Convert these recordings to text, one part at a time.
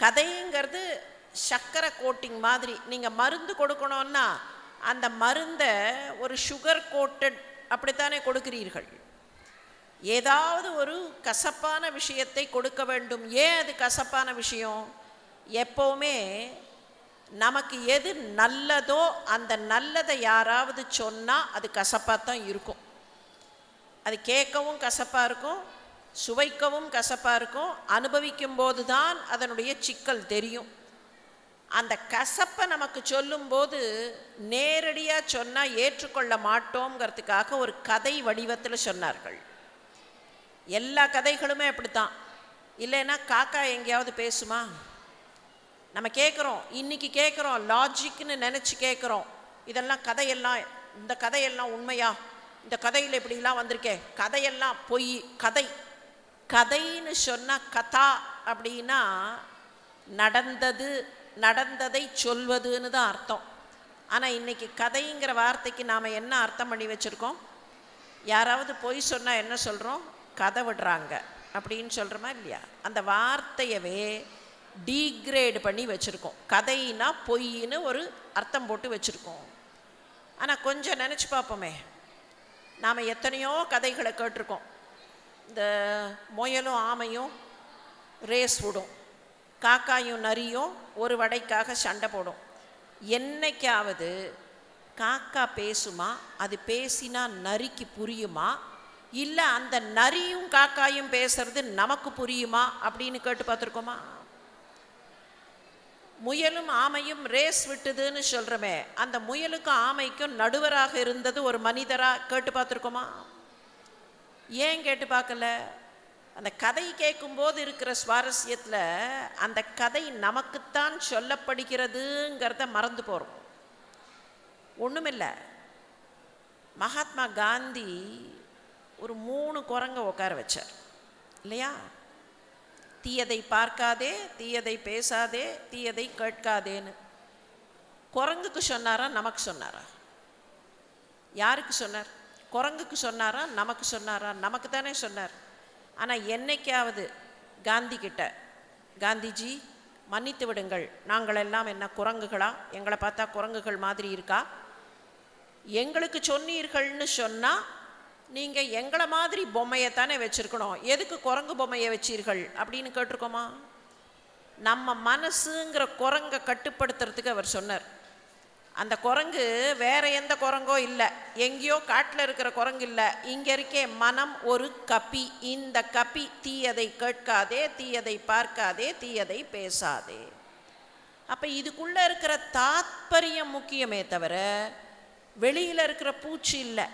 கதைங்கிறது சர்க்கரை கோட்டிங் மாதிரி. நீங்கள் மருந்து கொடுக்கணும்னா அந்த மருந்தை ஒரு சுகர் கோட்டட் அப்படித்தானே கொடுக்கிறீர்கள். ஏதாவது ஒரு கசப்பான விஷயத்தை கொடுக்க வேண்டும். ஏன் அது கசப்பான விஷயம்? எப்போவுமே நமக்கு எது நல்லதோ அந்த நல்லதை யாராவது சொன்னால் அது கசப்பாக தான் இருக்கும். அது கேட்கவும் கசப்பாக இருக்கும், சுவைக்கவும் கசப்பாக இருக்கும். அனுபவிக்கும் போது தான் அதனுடைய சிக்கல் தெரியும். அந்த கசப்பை நமக்கு சொல்லும்போது நேரடியாக சொன்னால் ஏற்றுக்கொள்ள மாட்டோங்கிறதுக்காக ஒரு கதை வடிவத்தில் சொன்னார்கள். எல்லா கதைகளுமே அப்படித்தான். இல்லைன்னா காக்கா எங்கேயாவது பேசுமா? நம்ம கேட்குறோம், இன்றைக்கி கேட்குறோம், லாஜிக்னு நினச்சி கேட்குறோம். இதெல்லாம் கதையெல்லாம், இந்த கதையெல்லாம் உண்மையா? இந்த கதையில் இப்படிலாம் வந்திருக்கே, கதையெல்லாம் பொய். கதைன்னு சொன்னால் கதா அப்படின்னா நடந்ததை சொல்வதுன்னு தான் அர்த்தம். ஆனால் இன்றைக்கி கதைங்கிற வார்த்தைக்கு நாம் என்ன அர்த்தம் பண்ணி வச்சுருக்கோம்? யாராவது பொய் சொன்னால் என்ன சொல்கிறோம்? கதை விடுறாங்க அப்படின்னு சொல்கிறோமா இல்லையா? அந்த வார்த்தையவே டீக்ரேட் பண்ணி வச்சுருக்கோம். கதைனா பொய்ன்னு ஒரு அர்த்தம் போட்டு வச்சுருக்கோம். ஆனால் கொஞ்சம் நினச்சி பார்ப்போமே, நாம் எத்தனையோ கதைகளை கேட்டிருக்கோம். இந்த முயலும் ஆமையும் ரேஸ் விடும், காக்காயும் நரியும் ஒரு வடைக்காக சண்டை போடும். என்னைக்காவது காக்கா பேசுமா? அது பேசினா நரிக்கு புரியுமா? இல்லை அந்த நரியும் காக்காயும் பேசுறது நமக்கு புரியுமா அப்படின்னு கேட்டு பார்த்துருக்கோமா? முயலும் ஆமையும் ரேஸ் விட்டுதுன்னு சொல்கிறோமே, அந்த முயலுக்கும் ஆமைக்கும் நடுவராக இருந்தது ஒரு மனிதராக கேட்டு பார்த்துருக்கோமா? ஏன் கேட்டு பார்க்கல? அந்த கதை கேட்கும்போது இருக்கிற சுவாரஸ்யத்தில் அந்த கதை நமக்குத்தான் சொல்லப்படுகிறதுங்கிறத மறந்து போகிறோம். ஒன்றுமில்லை, மகாத்மா காந்தி ஒரு 3 குரங்கை உட்கார வச்சார் இல்லையா? தீயதை பார்க்காதே, தீயதை பேசாதே, தீயதை கேட்காதேன்னு. குரங்குக்கு சொன்னாரா நமக்கு சொன்னாரா? யாருக்கு சொன்னார்? குரங்குக்கு சொன்னாரா நமக்கு சொன்னாரா? நமக்கு தானே சொன்னார். ஆனால் என்னைக்காவது காந்தி கிட்ட, காந்திஜி மன்னித்து விடுங்கள், நாங்கள் எல்லாம் என்ன குரங்குகளா? எங்களை பார்த்தா குரங்குகள் மாதிரி இருக்கா? எங்களுக்கு சொன்னீர்கள்னு சொன்னால் நீங்கள் எங்களை மாதிரி பொம்மையைத்தானே வச்சுருக்கணும், எதுக்கு குரங்கு பொம்மையை வச்சீர்கள் அப்படின்னு கேட்டிருக்கோமா? நம்ம மனசுங்கிற குரங்கை கட்டுப்படுத்துறதுக்கு அவர் சொன்னார். அந்த குரங்கு வேற எந்த குரங்கோ இல்லை, எங்கேயோ காட்டில் இருக்கிற குரங்கு இல்லை, இங்கே இருக்கே மனம் ஒரு கப்பி. இந்த கப்பி தீயதை கேட்காதே, தீயதை பார்க்காதே, தீயதை பேசாதே. அப்போ இதுக்குள்ளே இருக்கிற தாத்பரியம் முக்கியமே தவிர வெளியில் இருக்கிற பூச்சி இல்லை.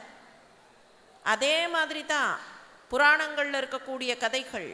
அதே மாதிரி தான் புராணங்களில் இருக்கக்கூடிய கதைகள்.